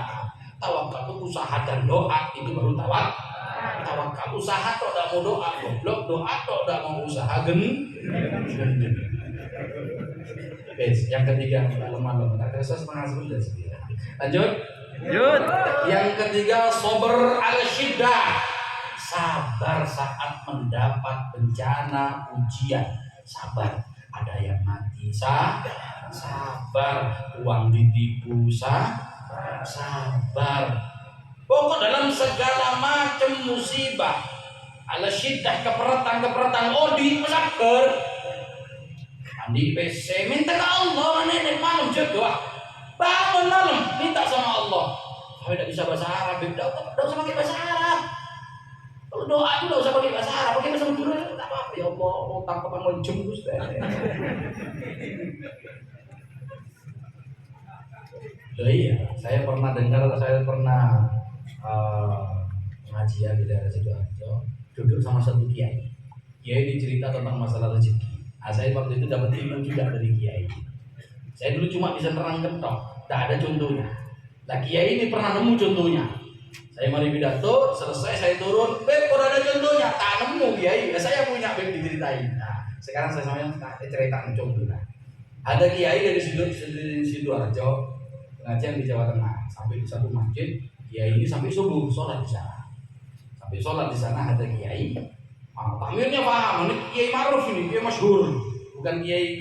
Tawakal itu usaha dan doa, itu baru tawakal. Usaha kok tidak mau doa goblok, doa kok tidak mau usaha gendeng. Yang ketiga malam-malam, tak terasa setengah sebulan sekian. Lanjut. Yang ketiga sober ala syiddah, sabar saat mendapat bencana ujian. Sabar, ada yang mati sabar, uang ditipu sabar. Pokok dalam segala macam musibah ala syiddah, keperatan sabar. Di PC minta ke Allah, nenek malam doa, bangun malam minta sama Allah. Saya tidak bisa bahasa Arab, tidak usah pakai bahasa Arab. Kalau doa itu tidak usah pakai bahasa Arab, pakai bahasa Madura tidak apa-apa. Ya Allah, utang kapan mencem Ustaz. Iya, saya pernah pengajian di daerah Sidoarjo, duduk sama satu kiai. Kiai cerita tentang masalah rezeki. Saya waktu itu dapat ilmu juga dari kiai. Saya dulu cuma bisa terangkan tok, tak ada contohnya. Nah kiai ini pernah nemu contohnya. Saya mari pidato, selesai saya turun, Beb, kok ada contohnya? Tak nemu kiai. Saya punya Beb diceritain. Nah, sekarang saya sama yang ceritakan contohnya. Ada kiai dari Sidoarjo, pengajian di Jawa Tengah, sampai di satu masjid. Kiai ini sampai subuh sholat di sana. Sampai sholat di sana ada kiai. Tamirnya paham, ini Kiai Ma'ruf ini, Kiai masyhur, bukan Kiai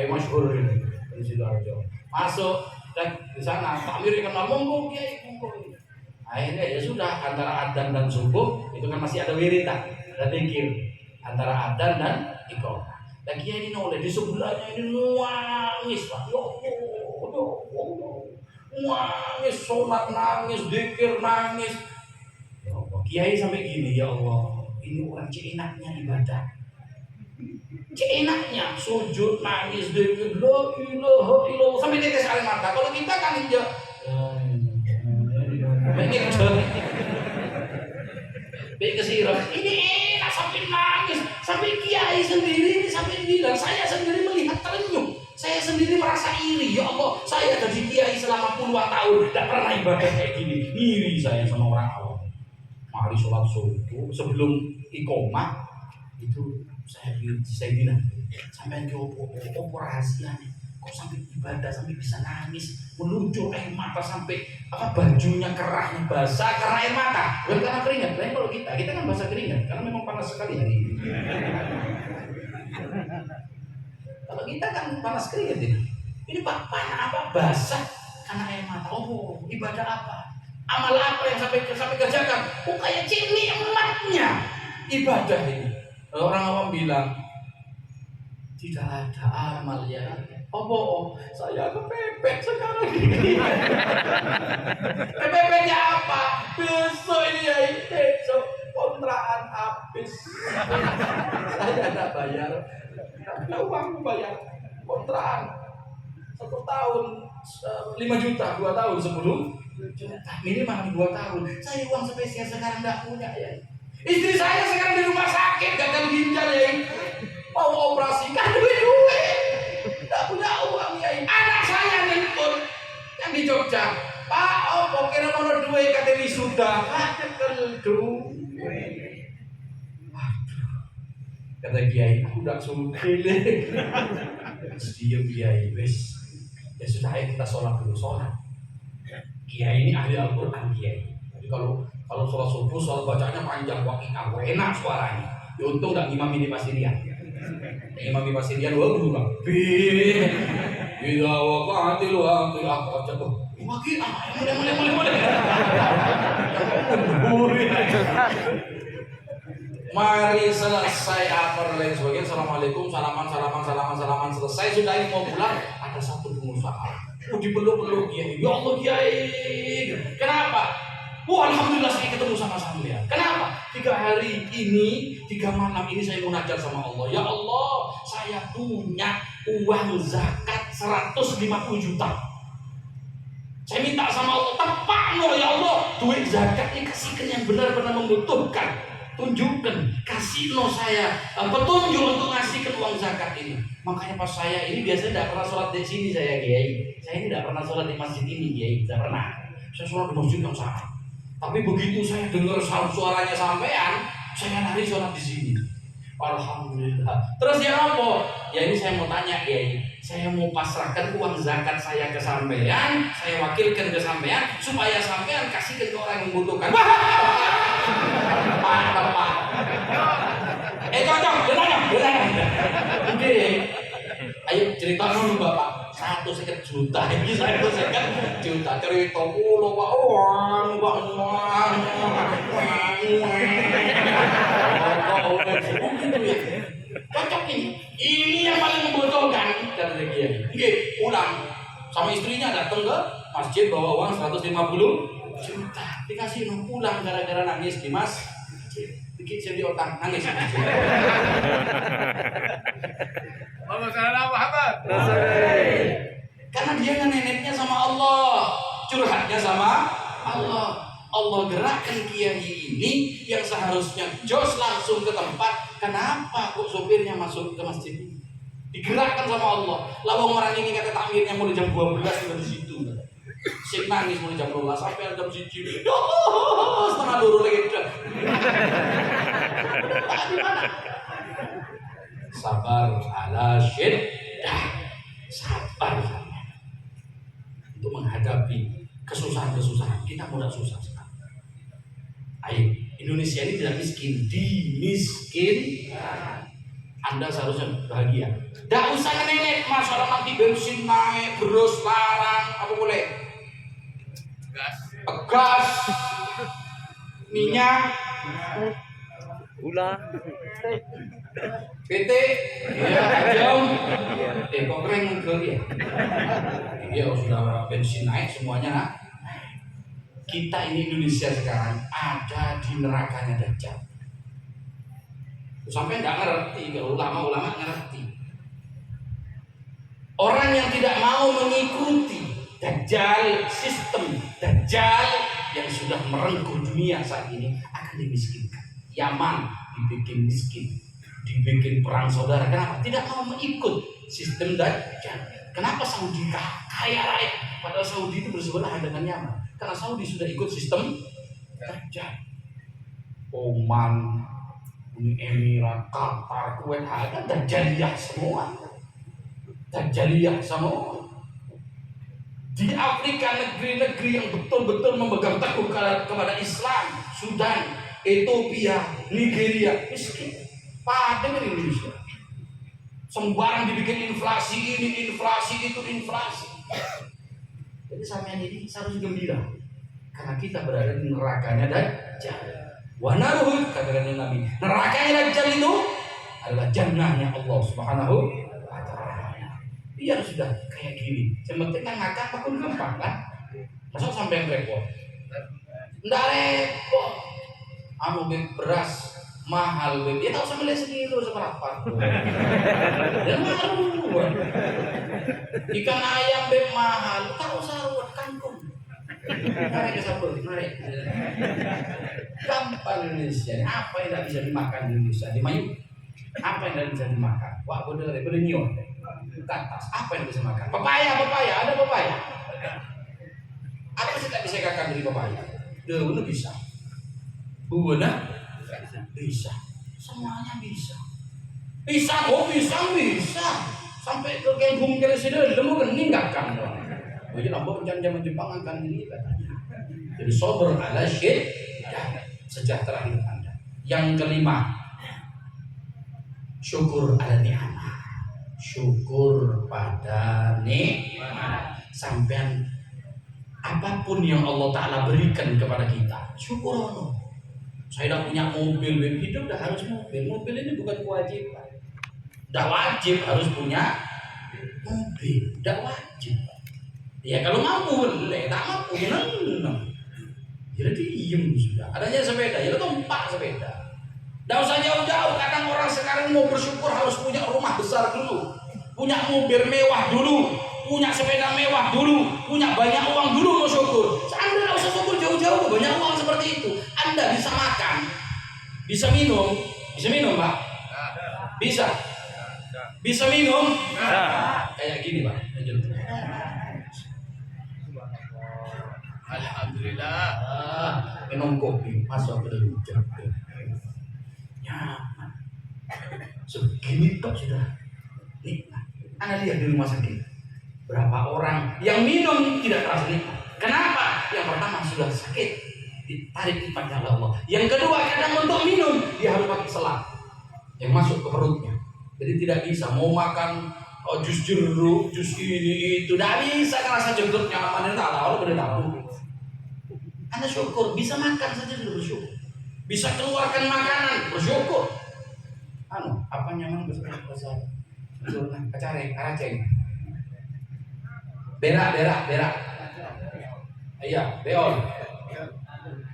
masyhur ini di Sidoarjo. Masuk dan di sana tamirnya kenal monggo Kiai monggo. Akhirnya ya sudah, antara adzan dan subuh itu kan masih ada wiridan, ada zikir antara adzan dan iqamah. Dan Kiai ini oleh di sebelahnya ini nangis Pak, ya Allah, nangis, sholat nangis, zikir nangis. Kiai sampai gini, ya Allah, ini orang enaknya ibadah, enaknya sujud, nangis, dzikir, la ilaha illallah, sampai tetes air mata. Kalau kita kan aja, saya jadi kiai selama puluhan tahun tidak pernah ibadah kayak gini. Iri saya sama orang awam. Mari sholat subuh sebelum iqomah itu saya bilang sampai ke opo rahasianya kok sampai ibadah sampai bisa nangis meluncur air mata sampai bajunya kerahnya basah karena air mata bukan karena keringat. Lain kalau kita kan basah keringat karena memang panas sekali hari ini. Kalau kita kan panas keringat ini panas basah karena air mata. Oh, ibadah apa? Amal apa yang sampai kerjakan? Oh, kayak cini ematnya ibadah ini. Orang awam bilang tidak ada amal ya. Oh, saya kepepet sekarang ini. Kepepetnya apa? Besok ini ya, besok kontrakan habis. Saya tidak bayar, tidak uang bayar kontrakan 1 tahun 5 juta, 2 tahun 10 juta, minimal 2 tahun. Saya uang spesial sekarang tidak punya ya. Istri saya sekarang di rumah sakit gagal ginjal ya. Mau operasi kan duit. Tidak punya uang ya. Anak saya nelpon yang di Jogja. Pak, opo kira mau duit kata wisuda. Ada duit. Waduh. Kata Kiai, aku tidak sugih. Diam Kiai, wes. Ya sudah ayo kita sholat dulu sholat. Kiai ini ahli Al-Quran Kiai. Jadi kalau sholat subuh, sholat bacanya panjang, waki'ah, enak suaranya. Ya untung gak ngimami di Pasirian. Ngimami Pasirian, waduh bang. Bila wakatil wakil aku jatuh. Waki'ah, mulai. Mari selesai apa dan lain sebagainya. Assalamualaikum, salaman. Selesai sudah ini mau pulang. Ada satu pengusaha. Dipeluk-peluk Kiai. Ya Allah Kiai. Kenapa? Alhamdulillah saya ketemu sama sampean. Kenapa? 3 hari ini, 3 malam ini saya munajat sama Allah. Ya Allah, saya punya uang zakat 150 juta. Saya minta sama Allah, tepat no ya Allah, duit zakat ini kasihkan yang benar-benar membutuhkan. Tunjukkan, kasih no saya petunjuk untuk ngasihkan uang zakat ini. Makanya pas saya ini biasanya tidak pernah sholat di sini saya Kiai. Saya ini tidak pernah sholat di masjid ini Kiai. Tidak pernah. Saya sholat di masjid yang sama. Tapi begitu saya dengar suaranya sampean, saya lari sholat di sini. Alhamdulillah. Terus ya apa? Ya ini saya mau tanya Kiai. Saya mau pasrahkan uang zakat saya ke sampean, saya wakilkan ke sampean supaya sampean kasihkan ke orang yang membutuhkan. Pak. Cocok, benar. Oke. Ayo cerita dulu Bapak. 150 juta ini 150 juta cerita pulau Pak. Uang. Cocok ini yang paling membutuhkan kata dia. Oke, pulang sama istrinya datang ke masjid bawa uang 150 juta. Dikasih pulang gara-gara nangis di masjid. Dikit saya di otak nangis. Karena dia neneknya sama Allah, curhatnya sama Allah. Allah gerakkan Kiai ini yang seharusnya jos langsung ke tempat. Kenapa kok sopirnya masuk ke masjid ini? Digerakkan sama Allah. Lalu orang ini kata takmirnya mulai jam 12 sudah di situ. Sik nangis mulai jam 12 sampai jam 1. Ya Allah, setengah dulu lagi udah. Gimana? Sabar ala syiddah. Sabar untuk menghadapi kesusahan-kesusahan. Kita mudah susah sekali. Ayo, Indonesia ini tidak miskin, dimiskinkan. Anda seharusnya bahagia. Tidak usah nenek masalah nanti bensin naik, beras larang, apa boleh? Gas, minyak, gula, PT, jauh, kok keren enggak ya? Iya sudah bensin naik semuanya. Kita ini Indonesia sekarang ada di nerakanya Dajjal. Sampai nggak ngerti, kalau ulama-ulama ngerti. Orang yang tidak mau mengikuti Dajjal, sistem Dajjal yang sudah merengkuh dunia saat ini akan dimiskinkan. Yaman dibikin miskin, dibikin perang saudara. Kenapa? Tidak mau mengikut sistem Dajjal. Kenapa Saudi kaya raya? Padahal Saudi itu bersebelahan dengan Yaman. Karena Saudi sudah ikut sistem Dajjal. Oman, Uni Emirat, Qatar, Kuwait, ada Dajjaliyah semua. Dajjaliyah semua. Di Afrika negeri-negeri yang betul-betul memegang teguh kepada Islam, Sudan, Ethiopia, Nigeria, miskin. Pada Indonesia. Sembarang dibikin inflasi ini, inflasi itu, inflasi. Jadi sampean ini harus gembira karena kita berada di nerakanya Dajjal. Wa naruhu, kata Nabi, nerakanya Dajjal itu adalah jannahnya Allah Subhanahu wa taala. Biar sudah kayak gini. Yang penting kan ngakak pun gampang kan? Masa sampai repot? Nggak repot. Anu beras mahal dia tahu sama lihat segitu seberapa dan malu ikan ayam mahal tahu sarut kangkung narik ke sabun narik gampang Indonesia apa yang tidak bisa dimakan di Indonesia di Mayu apa yang tidak bisa dimakan wah bodoh nyion ke atas apa yang bisa makan pepaya ada pepaya apa sih tak bisa makan dari pepaya dulu bisa buana bisa, semuanya bisa. Bisa, sampai ke gembung ke sini, lemu kening gak kan? Jadi nampak jangan zaman Jepang akan ini katanya. Jadi sober ala syed, sejahtera hidup Anda. Yang kelima, syukur ala ni'mah. Syukur pada nikmat. Sampai apapun yang Allah Ta'ala berikan kepada kita, syukur Allah. Saya tidak punya mobil, hidup dah harus mobil. Mobil ini bukan kewajiban. Tidak wajib harus punya mobil, tidak wajib. Ya kalau mampu boleh, tak mampu ya jadi diem sudah. Adanya sepeda, ya tompak sepeda. Tidak usah jauh-jauh. Kadang orang sekarang mau bersyukur harus punya rumah besar dulu, punya mobil mewah dulu, punya sepeda mewah dulu, punya banyak uang dulu mau syukur. Anda tidak usah syukur jauh-jauh, banyak uang seperti itu. Anda bisa makan, bisa minum Pak? Bisa minum? Kayak gini Pak. Alhamdulillah. Minum kopi, masuk ke dalam nyaman. Segini tok sudah nikmat. Anda lihat di rumah sakit, berapa orang yang minum tidak terasa nikmat. Kenapa? Yang pertama sudah sakit, ditarik lipatnya oleh Allah. Yang kedua, kadang untuk minum dia harus pakai selang yang masuk ke perutnya. Jadi tidak bisa mau makan jus jeruk, jus ini itu, tidak bisa ngerasa jeruk nyaman. Tak tahu, tidak tahu. Anda syukur, bisa makan saja sudah bersyukur. Bisa keluarkan makanan, bersyukur. Apa nyaman besar? Kacare, karaceng. Berak. Iya, beol.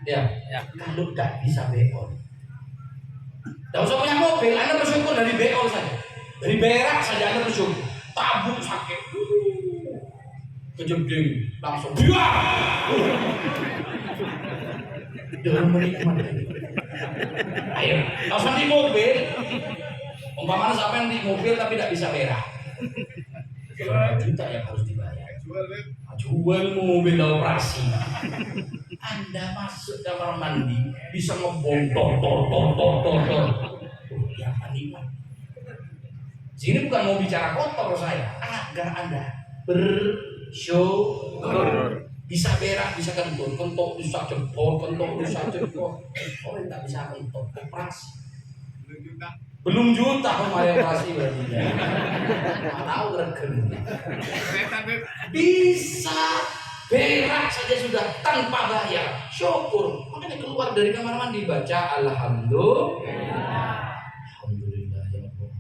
Ya. Kalau tidak bisa beol, tidak usah punya mobil, Anda bersyukur dari beol saja, dari berak saja Anda bersyukur. Tabung sakit, kejeding langsung dengan menikmati. Ayo, tidak usah di mobil. Umpamanya sampai di mobil tapi tidak bisa berak, berapa juta yang harus dibayar? Jual mobil operasi. Anda masuk kamar mandi bisa ngebom tor. Ya nikmat. Sini bukan mau bicara kotor saya, agar Anda bersyukur. Bisa berak, bisa kentut, bisa jempol, bisa jempol. Orang tak bisa kentut, operasi. Belum juta kemarin operasi berarti. Tahu regen. Bisa berak saja sudah tanpa bayar, syukur. Makanya keluar dari kamar mandi baca alhamdulillah. Alhamdulillah ya Allah.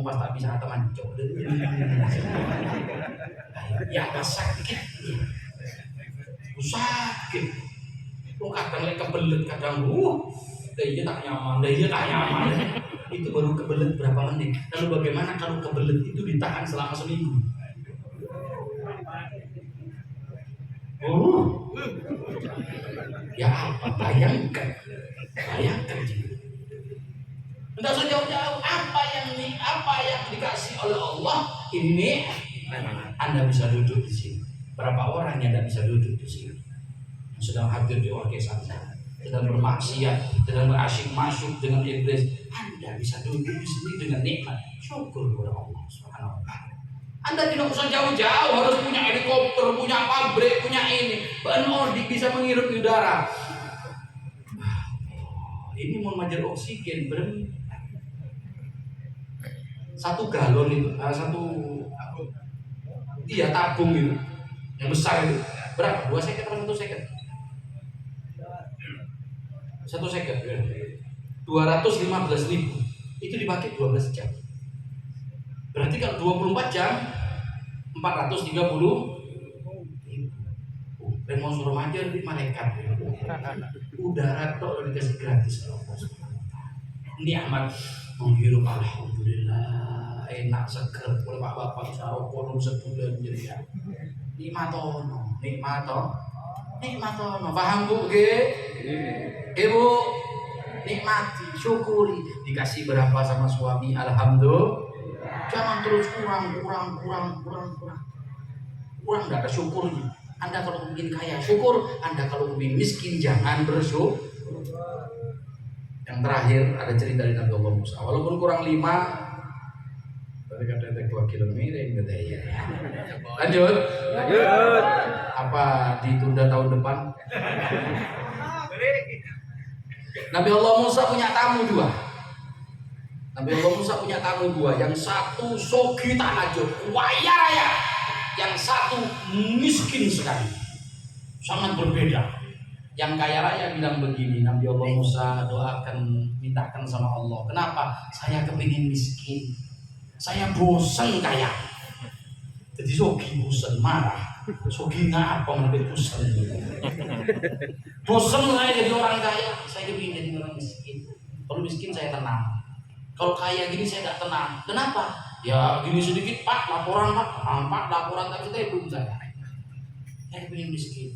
Pas tak bisa teman coba. Ya sakit. Sakit. Kadang lek kebelet, kadang dia tak nyaman. Itu baru kebelet berapa menit. Lalu bagaimana kalau kebelet itu ditahan selama seminggu? Ya apa? Bayangkan. Tidak usah jauh-jauh. Apa yang dikasih oleh Allah ini memang Anda bisa duduk di sini. Berapa orang yang tidak bisa duduk di sini? Yang sedang hadir di orkes Anda, sedang bermaksiat, sedang berasyik masuk dengan iblis. Anda bisa duduk di sini dengan nikmat. Syukur kepada Allah Subhanahu wa taala. Anda tidak usah jauh-jauh harus punya helikopter, punya pabrik, punya ini. Benordik bisa menghirup udara. Ini mau majer oksigen berapa? 1 galon itu, iya tabung itu, yang besar itu berapa? 2 seket atau 1 seket? 1 seket, 215.000 itu dibagi 12 jam. Berarti kalau 24 jam 430.000. Remon suruh majer di malaikat. Udara tok dikasih gratis kalau nikmat menghirup, alhamdulillah enak seger. Oleh pak bapak sarokon sebulan jadi ya nikmatono paham bu ibu nikmati syukuri. Dikasih berapa sama suami alhamdulillah, jangan terus kurang nggak ada syukurnya. Anda kalau ingin kaya syukur, Anda kalau ingin miskin jangan bersyukur. Yang terakhir ada cerita dari Nabi Allah Musa. Walaupun kurang 5, tapi kata 2 kilometer ya. Lanjut. Apa ditunda tahun depan? Nabi Allah Musa punya tamu 2. Yang satu sogi tanajud, kaya raya. Yang satu miskin sekali, sangat berbeda. Yang kaya raya bilang begini, Nabi Allah Musa mintakan sama Allah, kenapa? Saya kepingin miskin, saya bosan kaya. Jadi sogi bosan, marah. Sogi ngapa menurut bosan? Bosan saya jadi orang kaya, saya kepingin jadi orang miskin. Kalau miskin saya tenang, kalau kaya gini saya tidak tenang. Kenapa? Ya gini sedikit pak laporan tak kita belum saya pengen miskin.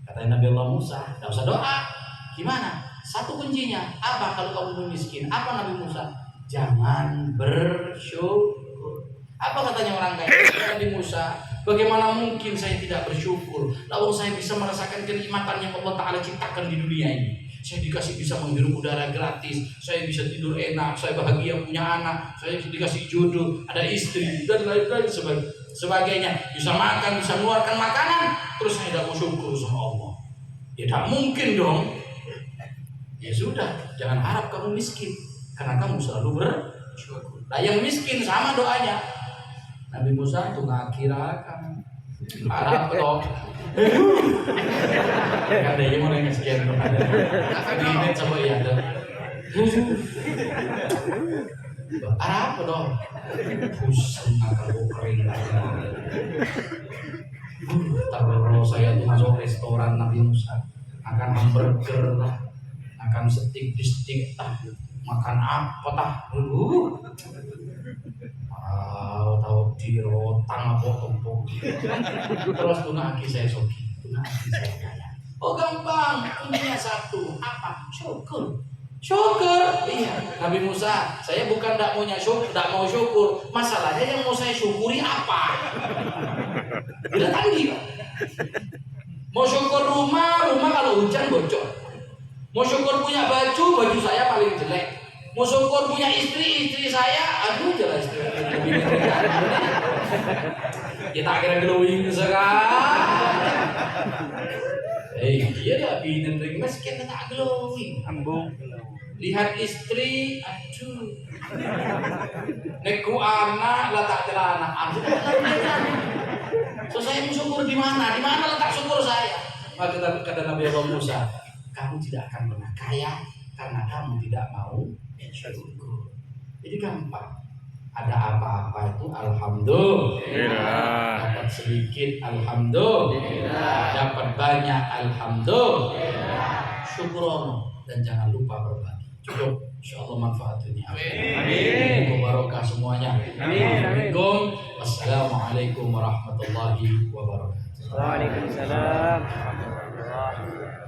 Kata Nabi Allah Musa, tidak usah doa. Gimana? Satu kuncinya apa kalau kamu mau miskin? Apa Nabi Musa? Jangan bersyukur. Apa katanya orang kaya? Nabi Musa, bagaimana mungkin saya tidak bersyukur? Lalu saya bisa merasakan kenikmatan yang Allah Ta'ala ciptakan di dunia ini. Saya dikasih bisa menghirup udara gratis, saya bisa tidur enak, saya bahagia punya anak, saya dikasih jodoh, ada istri dan lain-lain sebagainya, bisa makan, bisa mengeluarkan makanan, terus saya tidak mau syukur sama Allah. Ya tidak mungkin dong. Ya sudah, jangan harap kamu miskin, karena kamu selalu bersyukur. Nah yang miskin sama doanya. Nabi Musa itu ngakirakan harap toh. Ada yang mau nanya sekian tuh ada. Ini coba ya ada. Apa dong? Pusing kalau kering aja. Kalau saya tuh masuk restoran Nabi Musa akan hamburger lah, akan steak di steak tah, makan apa tah? Tahu di rotang apa tumpuk. Terus tunaki saya sogi, tunaki saya kaya. Oh gampang, kuncinya satu, apa? Syukur. Iya. Nabi Musa, saya bukan tidak mau syukur. Masalahnya yang mau saya syukuri apa? Udah tadi. Mau syukur rumah kalau hujan bocor. Mau syukur punya baju saya paling jelek. Mau syukur punya istri saya, aduh jelas istri. Kita akhirnya glowing sekali. Dia tak binin ring meski tak glowing. Ambung. Lihat istri, aduh. Neku anak letak celana, aduh. So saya mau syukur di mana? Di mana letak syukur saya? Maka kata Nabi Allah Musa, kamu tidak akan pernah kaya karena kamu tidak mau syukur. Jadi gampang. Ada apa-apa itu alhamdulillah. Dapat sedikit alhamdulillah. Dapat banyak alhamdulillah. Syukurono dan jangan lupa berbagi. Cukup, insyaallah manfaatnya. Amin. Barokah semuanya. Amin. Wassalamualaikum warahmatullahi wabarakatuh. Waalaikumsalam warahmatullahi wabarakatuh.